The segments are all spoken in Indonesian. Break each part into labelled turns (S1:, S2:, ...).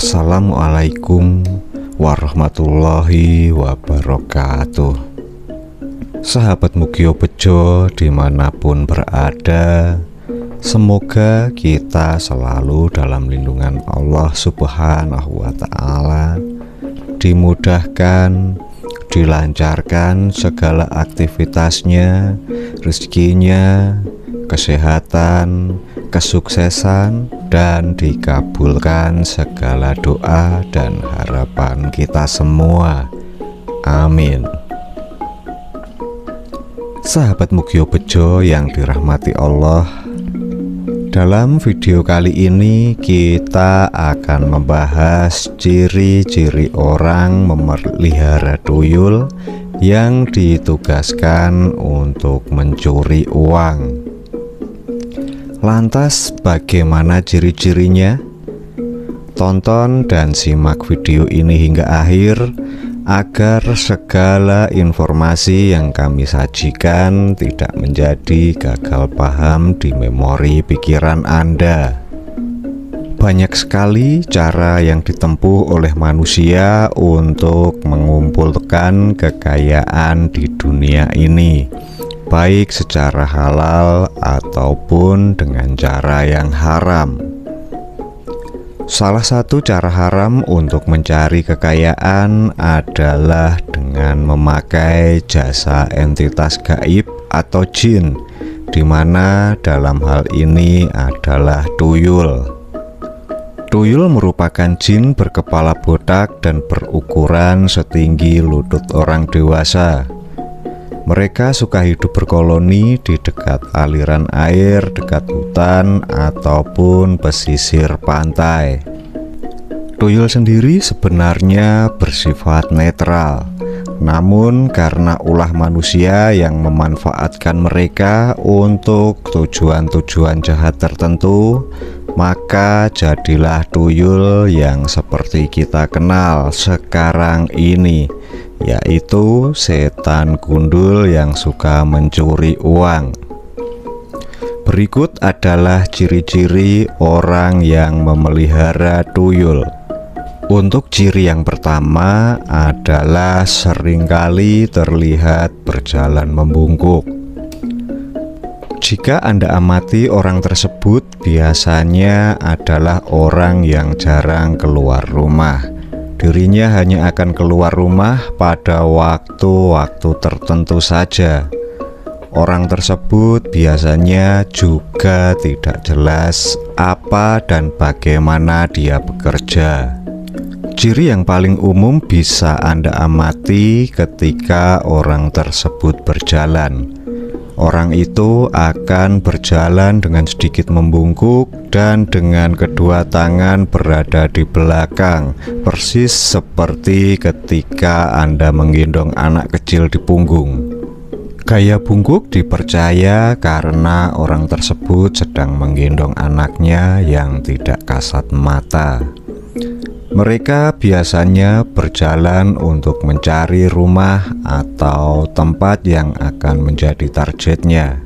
S1: Assalamualaikum warahmatullahi wabarakatuh. Sahabat Mugio Bejo dimanapun berada, semoga kita selalu dalam lindungan Allah Subhanahu wa Ta'ala, dimudahkan, dilancarkan segala aktivitasnya, rezekinya, kesehatan, kesuksesan, dan dikabulkan segala doa dan harapan kita semua. Amin. Sahabat Mugio Bejo yang dirahmati Allah, dalam video kali ini kita akan membahas ciri-ciri orang memelihara tuyul yang ditugaskan untuk mencuri uang. Lantas bagaimana ciri-cirinya? Tonton dan simak video ini hingga akhir agar segala informasi yang kami sajikan tidak menjadi gagal paham di memori pikiran Anda. Banyak sekali cara yang ditempuh oleh manusia untuk mengumpulkan kekayaan di dunia ini, baik secara halal ataupun dengan cara yang haram. Salah satu cara haram untuk mencari kekayaan adalah dengan memakai jasa entitas gaib atau jin, di mana dalam hal ini adalah tuyul. Tuyul merupakan jin berkepala botak dan berukuran setinggi lutut orang dewasa. Mereka suka hidup berkoloni di dekat aliran air, dekat hutan, ataupun pesisir pantai. Tuyul sendiri sebenarnya bersifat netral, namun karena ulah manusia yang memanfaatkan mereka untuk tujuan-tujuan jahat tertentu, maka jadilah tuyul yang seperti kita kenal sekarang ini, yaitu setan gundul yang suka mencuri uang. Berikut adalah ciri-ciri orang yang memelihara tuyul. Untuk ciri yang pertama adalah seringkali terlihat berjalan membungkuk. Jika Anda amati orang tersebut, biasanya adalah orang yang jarang keluar rumah. Dirinya hanya akan keluar rumah pada waktu-waktu tertentu saja. Orang tersebut biasanya juga tidak jelas apa dan bagaimana dia bekerja. Ciri yang paling umum bisa Anda amati ketika orang tersebut berjalan. Orang itu akan berjalan dengan sedikit membungkuk dan dengan kedua tangan berada di belakang, persis seperti ketika Anda menggendong anak kecil di punggung. Gaya bungkuk dipercaya karena orang tersebut sedang menggendong anaknya yang tidak kasat mata. Mereka biasanya berjalan untuk mencari rumah atau tempat yang akan menjadi targetnya.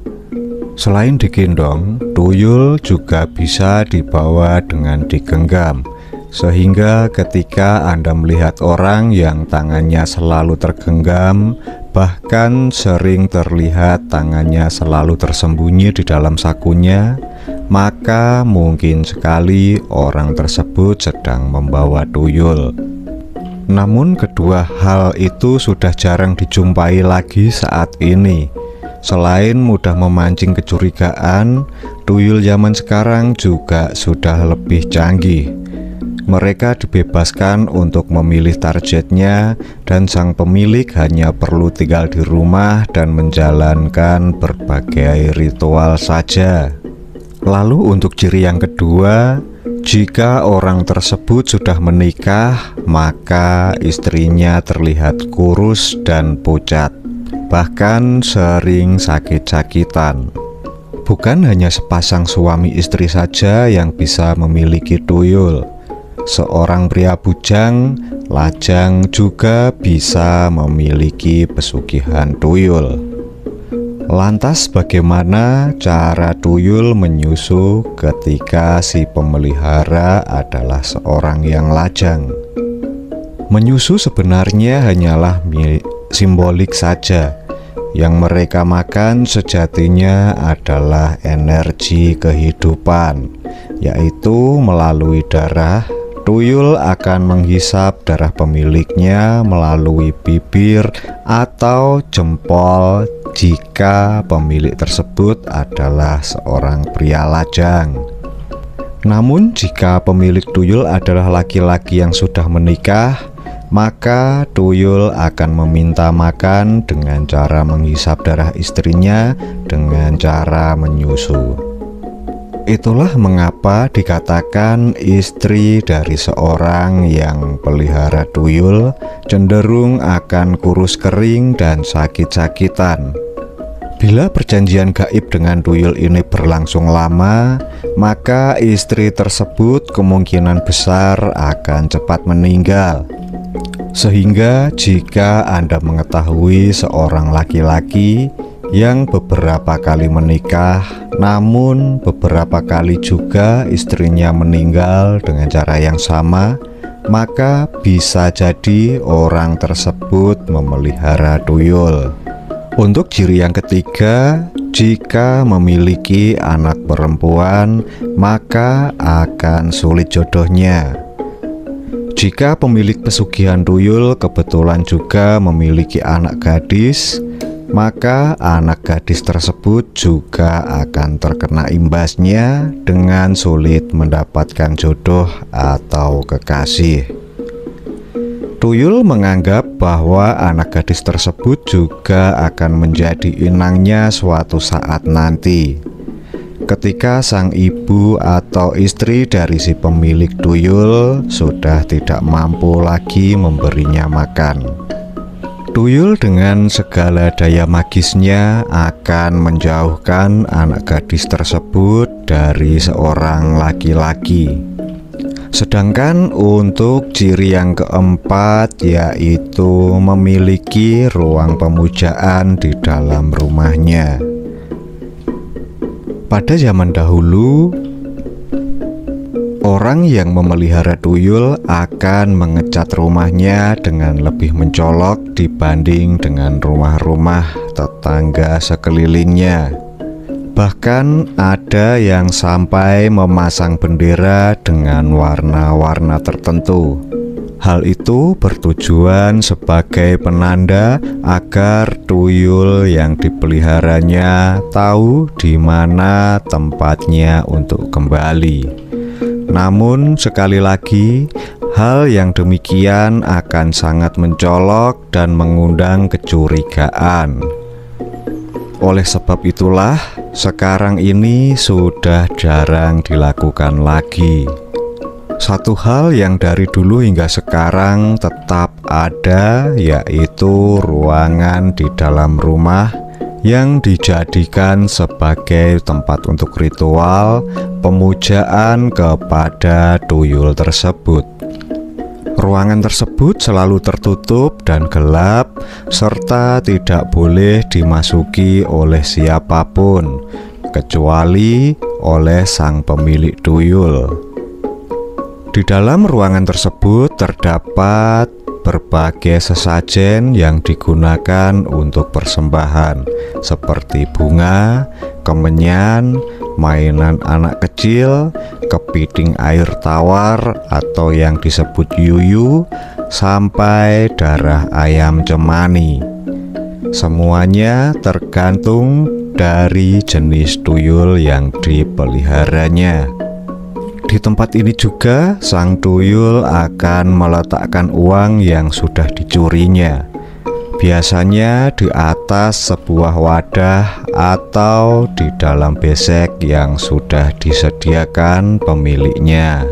S1: Selain digendong, tuyul juga bisa dibawa dengan digenggam, sehingga ketika Anda melihat orang yang tangannya selalu tergenggam, bahkan sering terlihat tangannya selalu tersembunyi di dalam sakunya, maka mungkin sekali orang tersebut sedang membawa tuyul. Namun kedua hal itu sudah jarang dijumpai lagi saat ini. Selain mudah memancing kecurigaan, tuyul zaman sekarang juga sudah lebih canggih. Mereka dibebaskan untuk memilih targetnya, dan sang pemilik hanya perlu tinggal di rumah dan menjalankan berbagai ritual saja. Lalu untuk ciri yang kedua, jika orang tersebut sudah menikah, maka istrinya terlihat kurus dan pucat, bahkan sering sakit-sakitan. Bukan hanya sepasang suami istri saja yang bisa memiliki tuyul. Seorang pria bujang, lajang juga bisa memiliki pesugihan tuyul. Lantas bagaimana cara tuyul menyusu ketika si pemelihara adalah seorang yang lajang? Menyusu sebenarnya hanyalah simbolik saja. Yang mereka makan sejatinya adalah energi kehidupan, yaitu melalui darah. Tuyul akan menghisap darah pemiliknya melalui bibir atau jempol jika pemilik tersebut adalah seorang pria lajang. Namun jika pemilik tuyul adalah laki-laki yang sudah menikah, maka tuyul akan meminta makan dengan cara menghisap darah istrinya dengan cara menyusu. Itulah mengapa dikatakan istri dari seorang yang pelihara tuyul cenderung akan kurus kering dan sakit-sakitan. Bila perjanjian gaib dengan tuyul ini berlangsung lama, maka istri tersebut kemungkinan besar akan cepat meninggal. Sehingga jika Anda mengetahui seorang laki-laki yang beberapa kali menikah, namun beberapa kali juga istrinya meninggal dengan cara yang sama, maka bisa jadi orang tersebut memelihara tuyul. Untuk ciri yang ketiga, jika memiliki anak perempuan, maka akan sulit jodohnya. Jika pemilik pesugihan tuyul kebetulan juga memiliki anak gadis, maka anak gadis tersebut juga akan terkena imbasnya dengan sulit mendapatkan jodoh atau kekasih. Tuyul menganggap bahwa anak gadis tersebut juga akan menjadi inangnya suatu saat nanti, ketika sang ibu atau istri dari si pemilik tuyul sudah tidak mampu lagi memberinya makan. Tuyul dengan segala daya magisnya akan menjauhkan anak gadis tersebut dari seorang laki-laki. Sedangkan untuk ciri yang keempat, yaitu memiliki ruang pemujaan di dalam rumahnya. Pada zaman dahulu, orang yang memelihara tuyul akan mengecat rumahnya dengan lebih mencolok dibanding dengan rumah-rumah tetangga sekelilingnya. Bahkan ada yang sampai memasang bendera dengan warna-warna tertentu. Hal itu bertujuan sebagai penanda agar tuyul yang dipeliharanya tahu di mana tempatnya untuk kembali. Namun sekali lagi, hal yang demikian akan sangat mencolok dan mengundang kecurigaan. Oleh sebab itulah, sekarang ini sudah jarang dilakukan lagi. Satu hal yang dari dulu hingga sekarang tetap ada, yaitu ruangan di dalam rumah yang dijadikan sebagai tempat untuk ritual pemujaan kepada tuyul tersebut. Ruangan tersebut selalu tertutup dan gelap, serta tidak boleh dimasuki oleh siapapun, kecuali oleh sang pemilik tuyul. Di dalam ruangan tersebut terdapat berbagai sesajen yang digunakan untuk persembahan, seperti bunga, kemenyan, mainan anak kecil, kepiting air tawar atau yang disebut yuyu, sampai darah ayam cemani. Semuanya tergantung dari jenis tuyul yang dipeliharanya. Di tempat ini juga sang tuyul akan meletakkan uang yang sudah dicurinya, biasanya di atas sebuah wadah atau di dalam besek yang sudah disediakan pemiliknya.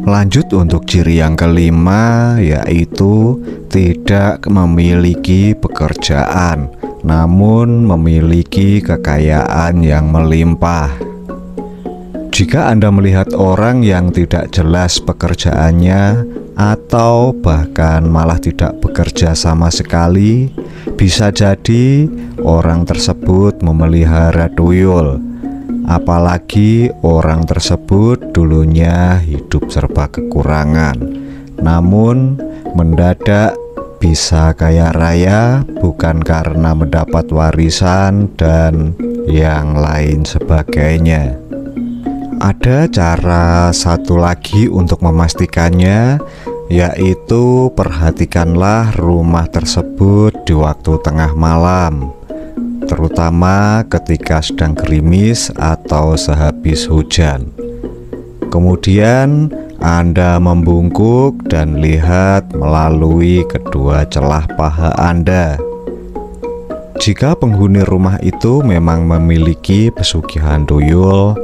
S1: Lanjut untuk ciri yang kelima, yaitu tidak memiliki pekerjaan, namun memiliki kekayaan yang melimpah. Jika Anda melihat orang yang tidak jelas pekerjaannya atau bahkan malah tidak bekerja sama sekali, bisa jadi orang tersebut memelihara tuyul. Apalagi orang tersebut dulunya hidup serba kekurangan, namun mendadak bisa kaya raya bukan karena mendapat warisan dan yang lain sebagainya. Ada cara satu lagi untuk memastikannya, yaitu perhatikanlah rumah tersebut di waktu tengah malam, terutama ketika sedang gerimis atau sehabis hujan. Kemudian Anda membungkuk dan lihat melalui kedua celah paha Anda. Jika penghuni rumah itu memang memiliki pesugihan tuyul,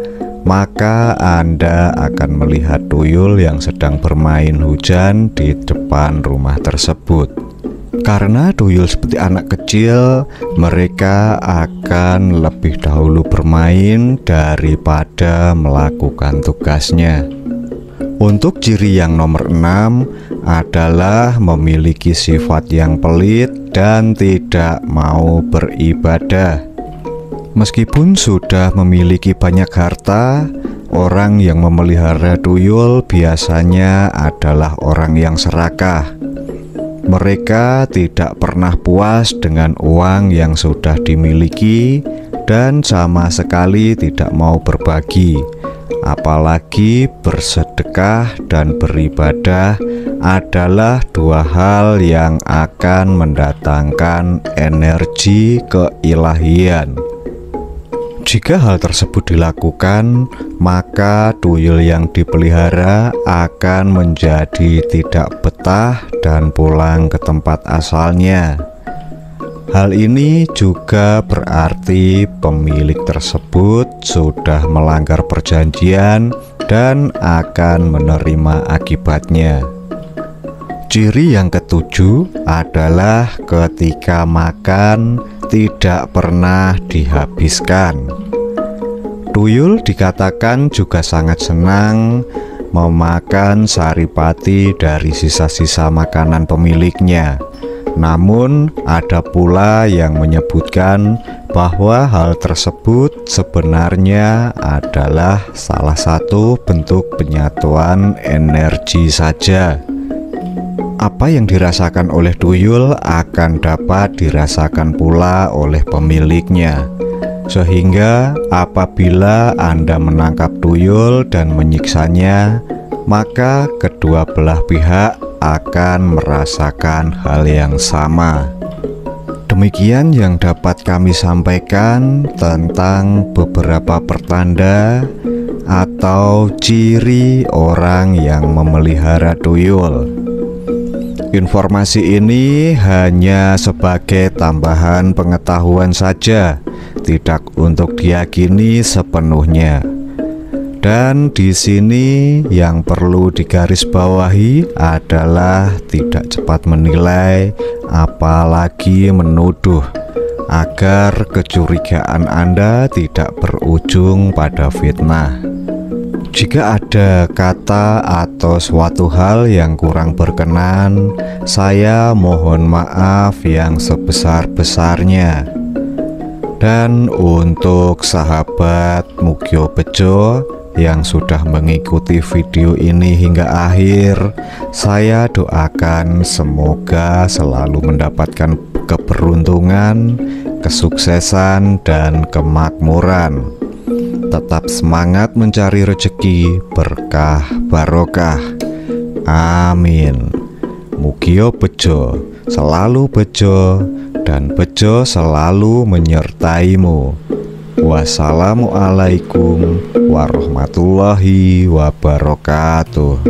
S1: maka Anda akan melihat tuyul yang sedang bermain hujan di depan rumah tersebut. Karena tuyul seperti anak kecil, mereka akan lebih dahulu bermain daripada melakukan tugasnya. Untuk ciri yang nomor 6 adalah memiliki sifat yang pelit dan tidak mau beribadah. Meskipun sudah memiliki banyak harta, orang yang memelihara tuyul biasanya adalah orang yang serakah. Mereka tidak pernah puas dengan uang yang sudah dimiliki dan sama sekali tidak mau berbagi. Apalagi bersedekah dan beribadah adalah dua hal yang akan mendatangkan energi keilahian. Jika hal tersebut dilakukan, maka tuyul yang dipelihara akan menjadi tidak betah dan pulang ke tempat asalnya. Hal ini juga berarti pemilik tersebut sudah melanggar perjanjian dan akan menerima akibatnya. Ciri yang ketujuh adalah ketika makan tidak pernah dihabiskan. Tuyul dikatakan juga sangat senang memakan saripati dari sisa-sisa makanan pemiliknya. Namun ada pula yang menyebutkan bahwa hal tersebut sebenarnya adalah salah satu bentuk penyatuan energi saja. Apa yang dirasakan oleh tuyul akan dapat dirasakan pula oleh pemiliknya. Sehingga apabila Anda menangkap tuyul dan menyiksanya, maka kedua belah pihak akan merasakan hal yang sama. Demikian yang dapat kami sampaikan tentang beberapa pertanda atau ciri orang yang memelihara tuyul. Informasi ini hanya sebagai tambahan pengetahuan saja, tidak untuk diyakini sepenuhnya. Dan di sini yang perlu digarisbawahi adalah tidak cepat menilai, apalagi menuduh, agar kecurigaan Anda tidak berujung pada fitnah. Jika ada kata atau suatu hal yang kurang berkenan, saya mohon maaf yang sebesar-besarnya. Dan untuk sahabat Mugyo Bejo yang sudah mengikuti video ini hingga akhir, saya doakan semoga selalu mendapatkan keberuntungan, kesuksesan, dan kemakmuran. Tetap semangat mencari rezeki, berkah, barokah. Amin. Mugyo Bejo selalu bejo dan bejo selalu menyertaimu. Wassalamualaikum warahmatullahi wabarakatuh.